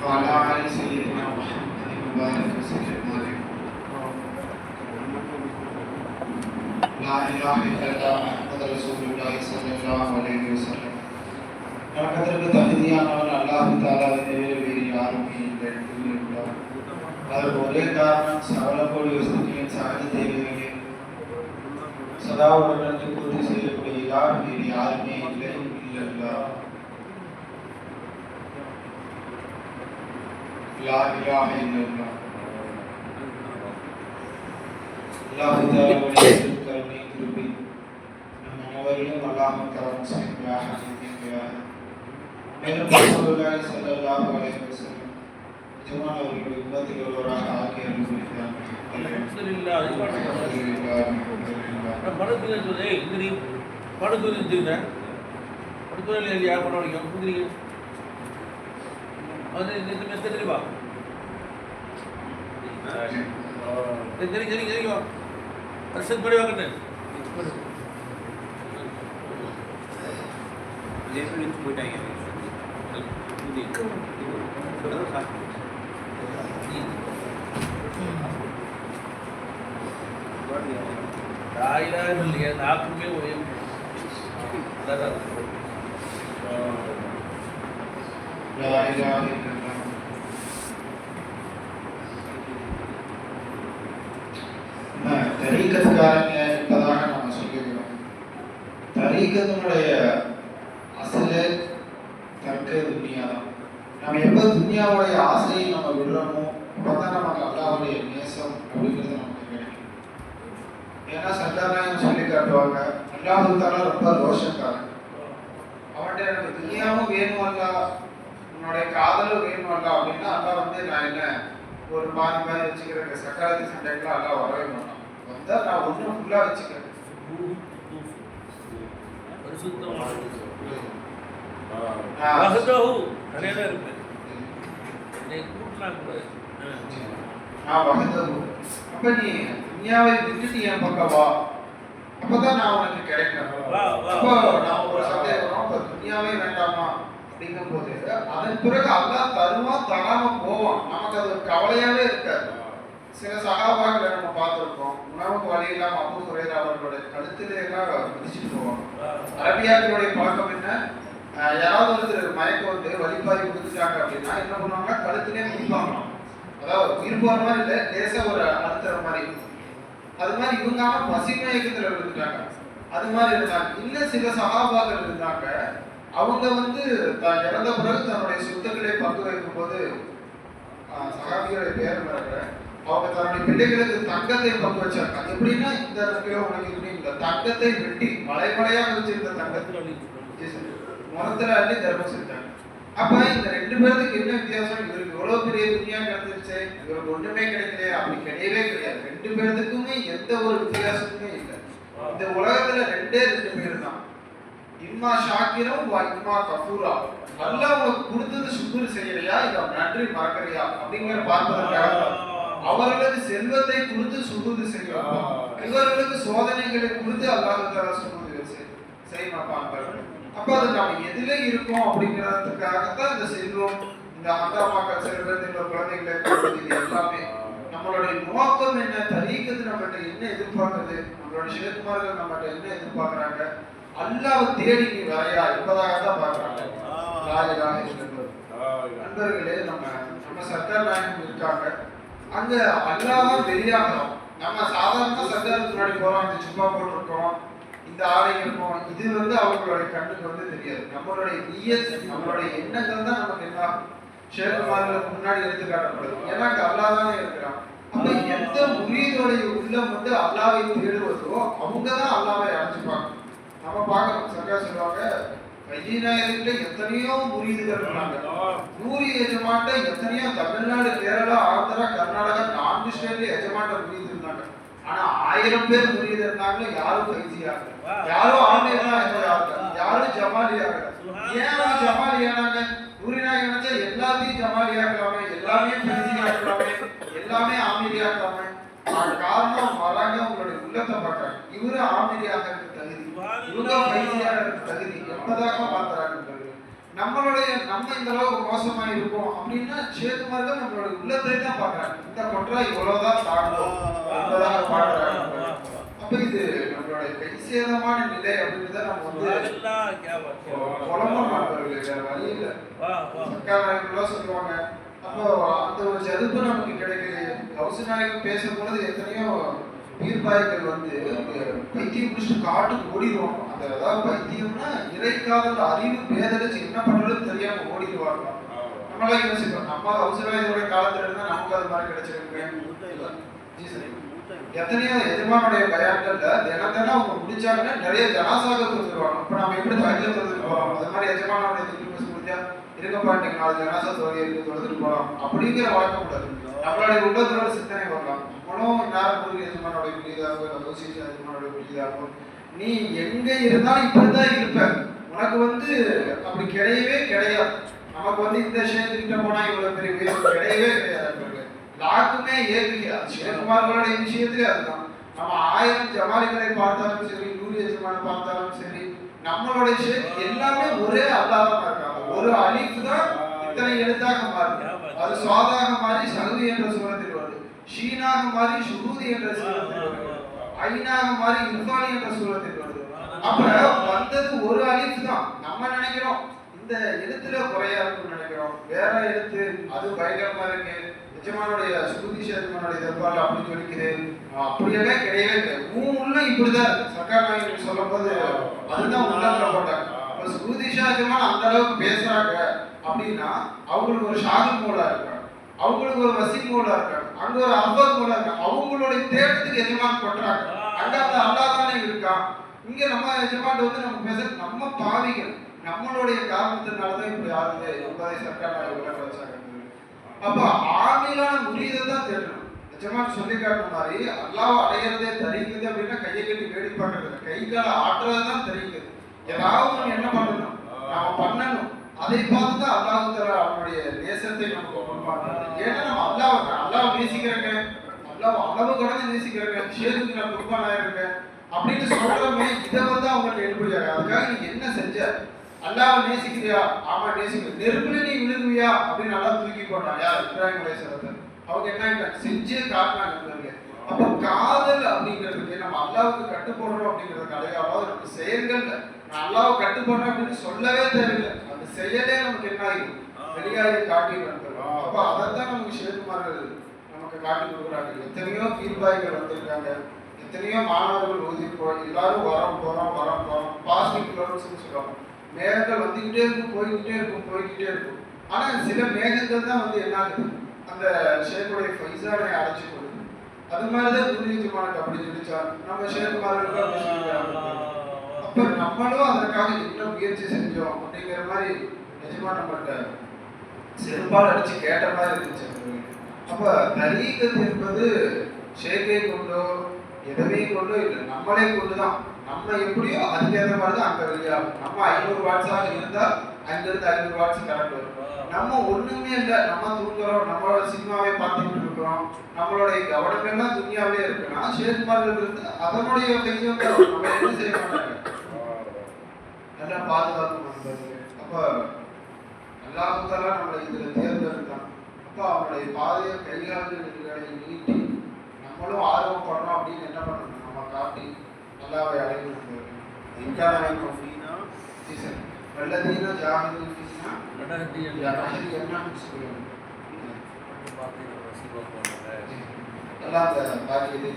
وعلى آل سيدنا محمد وبارك وسلم عليه. لا إله إلا الله محمد رسول الله صلى الله عليه وسلم. நமக்கு தகுதியானவன் அல்லாஹ் தஆலாவை தவிர வேறு யாருமே இல்லை என்றார். அதற்கு ஒரே காரணம் சகல கோடி வஸ்துக்களின் சகல தேவைகளையும் சதா உடனே பூர்த்தி செய்யக்கூடிய வேறு யாருமே இல்லை இல்லல்லா. லா இலாஹ இல்லல்லா. அல்லாஹ் தஆலாவுடைய கருணை கிருபை நம் அனைவரிலும் அல்லாஹ் தஆலா முஸ்லிம்களாக ஆக்கியிருக்கிறார். மேலும் ரசூலுல்லாஹி ஸல்லல்லாஹு அலைஹி வஸல்லம் ஜமால் அவர்களுடைய உம்மத்தில் ஒருவராக ஆக்கி அருள்கிறார். அல்ஹம்துலில்லாஹ். படுத்துங்க சொல்லே இந்திரி படுத்துங்க படுத்துங்க யார் பண்ணுவீங்க புரியுங்க அது இந்த மெத்தட் வா தெரி தெரி தெரி வா அரசன் படி வாங்கன்னு ஜெயசுனி போய்ட்டாங்க आपके தரீகத்துக்காரங்க என்பதாக நம்ம சொல்லிக்கிறோம். தரீகத்தினுடைய அசலே தர்க்க துன்யா தான். நம்ம எப்போ துன்யாவுடைய ஆசையை நம்ம விடுறோமோ அப்பதான் நமக்கு அல்லாஹ்வுடைய நேசம் அப்படிங்கிறது நமக்கு கிடைக்கும். ஏன்னா சந்தானாயம் சொல்லி காட்டுவாங்க, அல்லாஹ் தஆலா ரொம்ப ரோஷக்காரன். அவன்கிட்ட எனக்கு துன்யாவும் வேணும் அல்ல, உன்னுடைய காதலும் வேணும் அல்ல அப்படின்னா அல்லாஹ் நான் என்ன ஒரு பாதி வச்சுக்கிறேன். சக்கரத்து சண்டைக்குலாம் அல்லாஹ் வரவே மாட்டான். வந்தா நான் ஒன்றும் ஃபுல்லா வச்சுக்கிறேன். அப்ப நீ துன்யாவை விட்டுட்டு என் பக்கம் வா, அப்பதான் நான் உனக்கு கிடைக்கிறேன். அப்போ நான் ஒரு சந்தேகம், அப்ப துன்யாவே வேண்டாமா அப்படிங்கும் போது அதன் பிறகு அல்லாஹ் தருவான் தராம போவான். நமக்கு அது ஒரு கவலையாவே இருக்காது. சில சகாபாக்களை நம்ம பார்த்துருக்கோம், உணவுக்கு வழி இல்லாம அபூ ஹுரைரா அவர்களுடைய கழுத்திலே எல்லாம் மிதிச்சுட்டு போவாங்க. அரபியாக்களுடைய பழக்கம் என்ன, யாராவது ஒருத்தர் மயக்கம் வந்து வழிபாதி கொடுத்துட்டாங்க அப்படின்னா என்ன பண்ணுவாங்கன்னா கழுத்திலே மிதிப்பாங்க. அதாவது உயிர் போற மாதிரி இல்லை, லேசா ஒரு அழுத்துற மாதிரி. அது மாதிரி இவங்க பசி மயக்கத்துல விழுந்துட்டாங்க. அது மாதிரி இருந்தாங்க. இன்னும் சில சகாபாக்கள் இருந்தாங்க, அவங்க இறந்த பிறகு தன்னுடைய சொத்துக்களை பங்கு வைக்கும் போது சகாபிகளுடைய பேர் வர அவங்க தன்னுடைய பிள்ளைகளுக்கு தங்கத்தை பங்கு வச்சாங்க. அது எப்படின்னா இந்த உனக்கு இந்த தங்கத்தை வெட்டி மலைமலையாக வச்சிருந்த தங்கத்தில் மரத்துல அள்ளி தர்மம் செஞ்சாங்க. அப்ப இந்த ரெண்டு பேருக்கு என்ன வித்தியாசம்? இவருக்கு எவ்வளவு பெரிய துன்யா கிடைச்சிருச்சு, இவருக்கு ஒண்ணுமே கிடைக்கலையே, அப்படி கிடையவே கிடையாது. ரெண்டு பேருக்குமே எந்த ஒரு வித்தியாசமுமே இல்லை. இந்த உலகத்துல ரெண்டு பேர் தான், இம்மா ஷாக்கிரம் இம்மா கஃபூரா. அல்லாஹ் உனக்கு கொடுத்தது சுக்குர் செய்யலையா, இதை நன்றி மறக்கறியா அப்படிங்கிற பார்ப்பதற்காக அவர்களுக்கு செல்வத்தை கொடுத்து சுகுது செய்வாங்க, இவர்களுக்கு சோதனைகளை கொடுத்து அல்லாஹ் தஆலா சுகுது செய்ய மாட்டாங்க. அப்ப அது நாம எதுல இருக்கோம் அப்படிங்கிறதுக்காகத்தான் இந்த செல்வம், இந்த அந்தாமாக்கள் செல்வம், இந்த குழந்தைகளை எல்லாமே நம்மளுடைய நோக்கம் என்ன, தரீகத்து நம்மகிட்ட என்ன எதிர்பார்க்குது, நம்மளுடைய சிவகுமார்கள் நம்மகிட்ட என்ன எதிர்பார்க்குறாங்க, அல்லாஹ்வை தேடி நீ வரையா என்பதாகத்தான் பார்க்குறாங்க. நண்பர்களே, நம்ம சர்க்கார் நாயகம் இருக்காங்க, அங்க அல்லாஹ் வெளியாகிறோம். நம்ம சாதாரண சர்க்காருக்கு முன்னாடி போறோம், இந்த சும்மா போட்டிருக்கோம், இந்த ஆடை இருக்கும், இது அவங்களுடைய கண்ணுக்கு தெரியாது. நம்மளுடைய நியத், நம்மளுடைய எண்ணங்கள் தான் நமக்கு என்ன ஷேகுமார்களுக்கு முன்னாடி எடுத்து காட்டப்படுது. ஏன்னா அங்க அல்லாஹ் தானே இருக்கிறான். அப்ப எந்த முரீதுடைய உள்ளம் அல்லாஹ்வை தேடுவதோ அவங்கதான் அல்லாஹ்வை அடைஞ்சுப்பாங்க. நம்ம பார்க்கணும், சர்க்கார் சொல்லுவாங்க, கையினாயிரத்துல எத்தனையோ முரீதுகள் இருந்தாங்க. 100 எஜமாட்ட எத்தனையோ தமிழ்நாடு, கேரளா, ஆந்திரா, கர்நாடகா 4 ஸ்டேட்ல எஜமாட்ட முரீது இருந்தாங்க. ஆனா 1000 பேர் முரீது இருந்தாங்க. யாரும் கைசியா, யாரும் ஆன்லைனா, யாரும் ஜமாலியாக. ஏன் ஜமாலியானாங்க? நூறினாக நினைச்சா எல்லாத்தையும் ஜமாலியாக்கலாமே, எல்லாமே கைசியாக்கலாமே, எல்லாமே ஆமிலியாக்கலாமே. காரணம் வராங்க, உங்களுடைய உள்ளத்தை பார்க்கறாங்க. இவரு ஆமிலியாக தகுதி, இவங்க கைசியாக தகுதி என்பதாக பார்க்கறாங்க. நம்ம இந்த அளவுக்கு மோசமா இருக்கோம் அப்படின்னா சேதுமார் தான் நம்மளுடைய உள்ளத்தை தான் பாக்குறாங்க. இந்த கொற்றா இவ்வளவுதான் தாண்டும் என்பதாக பாக்குறாங்க. அப்ப இது நம்மளுடைய கைசேதமான நிலை அப்படின்னு தான் நம்ம வந்து புலம்பும் நண்பர்களே, வேற வழி இல்லை. சர்க்கார் சொல்லுவாங்க. அப்போ அந்த ஒரு ஜதுப்பு நமக்கு கிடைக்கலையே. கௌசநாயகம் பேசும்பொழுது எத்தனையோ பீர்பாய்கள் வந்து பைத்தியம் பிடிச்சிட்டு காட்டுக்கு ஓடிடுவாங்க. அந்த அதாவது பைத்தியம்னா இறைக்காதல் அறிவு பேதலிச்சு என்ன பண்றதுன்னு தெரியாம ஓடிடுவாங்க. நம்மளாம் யோசிப்போம், நம்ம கௌசநாயகனுடைய காலத்துல இருந்தா நமக்கு அது மாதிரி கிடைச்சிருக்கு. எத்தனையோ எஜமானுடைய பயான்கள்ல தினம் அவங்க முடிச்சாங்கன்னா நிறைய ஜனாசாக தொழுதுருவாங்க. இப்ப நம்ம எப்படி தகஜ தொழுதுட்டு போறோம், அது மாதிரி எஜமானுடைய திருப்பி முடிஞ்சா இருக்கப்பா இன்னைக்கு 4 ஜனாசா தொழுகைக்கு தொழுதுட்டு போறோம் அப்படிங்கிற வழக்கம் கூடாது. நம்மளுடைய உள்ளத்தோட சிந்தனை வரலாம். நம்மளும் நேரம் எஜமானுடைய புரியுதாகும், எஜமானுடைய புரியுதாகும். நீ எங்க இருந்தாலும் இப்படிதான் இருப்ப. உனக்கு வந்து அப்படி கிடையவே கிடையாது. நமக்கு வந்து இந்த விஷயத்துக்கிட்ட போனா இவ்வளவு பெரிய கிடையவே கிடையாது. யாருக்குமே ஏற்க சிவகுமார்களுடைய விஷயத்திலே அதுதான். நம்ம 1000 ஜமாலிகளை பார்த்தாலும் சரி, 100 எஜமான பார்த்தாலும் சரி, நம்மளுடைய விஷயம் எல்லாமே ஒரே அல்லாஹ்தான் இருக்காங்க. ஒரு அலிஃப் தான் இத்தனை எழுத்தாக மாறுது. அது சுவாதாக மாறி சகுதி என்ற சூரத்தில் வருது, ஷீனாக மாறி ஷுரூதி என்ற சூரத்தில் வருது, ஐனாக மாறி இர்ஃபானி என்ற சூரத்தில் வருது. அப்ப வந்தது ஒரு அலிஃப் தான். நம்ம நினைக்கிறோம் இந்த எழுத்துல குறையா இருக்குன்னு நினைக்கிறோம். வேற எழுத்து அது பயங்கரமா இருக்கு, எஜமானுடைய சுருதி சேதுமானுடைய தர்பார்ல அப்படி சொல்லிக்கிறேன், அப்படியெல்லாம் கிடையவே கிடையாது. உள்ள இப்படிதான் இருக்கு. சர்க்கார் நாயகன் சொல்லும் போது அதுதான் உள்ளத்துல போட்டாங்க. இப்ப சுருதி சேதுமான் அந்த அளவுக்கு பேசுறாங்க அப்படின்னா அவங்களுக்கு ஒரு ஷாகித் மூலா இருக்காங்க, அவங்களுக்கு ஒரு வசீம் மூலா இருக்காங்க, அங்க ஒரு அர்பத் மூலா இருக்காங்க. அவங்களுடைய தேட்டத்துக்கு எஜமான் கொட்டுறாங்க. அங்க அந்த அல்லாஹ் தானே இருக்கான். இங்க நம்ம எஜமான் வந்து நம்ம பேச நம்ம பாவிகள் நம்மளுடைய காரணத்தினாலதான் இப்படி ஆகுது என்பதை சர்க்கார் நாயகன் விளக்க வச்சாங்க. அப்ப ஆமிலான முரீதை தான் தேடணும். எஜமான் சொல்லி காட்டுற மாதிரி அல்லாஹ் அடையிறதே தெரியுது அப்படின்னா கையை கட்டி வேடி பார்க்கறது, கை கால ஆட்டுறதுதான் தெரியுது. ஏதாவது என்ன பண்ணணும், நாம பண்ணணும். அதை பார்த்து தான் அல்லாஹ் அவனுடைய நேசத்தை நமக்கு கொடுப்பாங்க. ஏன்னா நம்ம அல்லாஹ் நேசிக்கிறேங்க, அல்லாஹ் அளவு கடந்து நேசிக்கிறேங்க, ஷேருக்கு நான் குர்பான் ஆயிருக்கேன் அப்படின்னு சொல்றமே இதை வந்து அவங்களுக்கு எடுப்படியாக. அதுக்காக நீ என்ன செஞ்ச, அல்லாஹ் நேசிக்கிறியா? ஆமா நேசிக்கிறேன். நெருப்புல நீ விழுகுவியா அப்படின்னு நல்லா தூக்கி போட்டாங்க. யார்? இப்ராஹிம் அலைஹிஸ்ஸலாம். அவங்க என்ன செஞ்சே காட்டினாங்க. அப்ப காதல் அப்படிங்கிறதுக்கு நம்ம அல்லாஹ்வுக்கு கட்டுப்படுறோம் அப்படிங்கிறது அடையாளம் நம்ம செயல்கள். நான் அல்லாஹ்வை கட்டுப்படுறேன் அப்படின்னு சொல்லவே தேவையில்லை, அந்த செயலே நமக்கு என்ன ஆகும், வெளியாகி காட்டி வந்துடும். அப்ப அதைத்தான் நமக்கு ஷேகுமார்கள் நமக்கு காட்டி கொடுக்குறாங்க. எத்தனையோ பீர்பாய்கள் வந்திருக்காங்க, எத்தனையோ மாணவர்கள் ஓதிருப்போம். எல்லாரும் வரோம் போறோம் பாசிட்டிவ் ஃப்ளோர்ஸ்னு சொல்லுவாங்க. மேகங்கள் வந்துகிட்டே இருக்கும், போய்கிட்டே இருக்கும். ஆனா சில மேகங்கள் தான் வந்து என்ன ஆகுது, அந்த ஷேக்குடைய ஃபைசானை அடைச்சு கொடுக்குது. அது மாதிரிதான் துரியஜமானுக்கு அப்படி சொல்லிச்சா நம்ம ஷேக்குமார்களுக்கு அப்படி சொல்லிக்கிறாங்க. அப்ப நம்மளும் அதற்காக என்ன முயற்சி செஞ்சோம் அப்படிங்கிற மாதிரி எஜமான் நம்மகிட்ட செருப்பால் அடிச்சு கேட்ட மாதிரி இருந்துச்சு. அப்ப தரீகத் என்பது ஷேக்கை கொண்டோ எதனையும் கொண்டோ இல்லை, நம்மளே கொண்டுதான். நம்ம எப்படியோ அதுக்கேற்ற மாதிரி தான் அங்கே வெளியாகும். நம்ம 500 வாட்ஸாக இருந்தால் அங்கிருந்து 500 வாட்ஸ் கரண்ட் வரும். நம்ம ஒண்ணுமே இல்லை, நம்ம தூங்குறோம், நம்மளோட சினிமாவே பார்த்துக்கிட்டு இருக்கிறோம், நம்மளுடைய கவனங்கள்லாம் துணியாவே இருக்குன்னா ஷேகுமார்கள் இருந்து அதனுடைய கையும் நம்ம என்ன செய்ய மாட்டாங்க, நல்லா பாதுகாப்பு பண்றது. அப்ப அல்லாஹ் தஆலா நம்மளை இதுல தேர்ந்தெடுத்தான். அப்ப அவனுடைய பாதையை கைகால்களை நீட்டி நம்மளும் ஆர்வப்படுறோம் அப்படின்னு என்ன பண்ணணும், நம்ம காட்டி அல்லாஹ்வை அடையணும். இன்கானக்கும் ஃபீனா ஜிசன் வல்லதீன ஜாஹிது ஃபீனா லனஹ்தியன்னஹும் சுபுலனா. அல்லாஹ் அந்த பாக்கியத்தை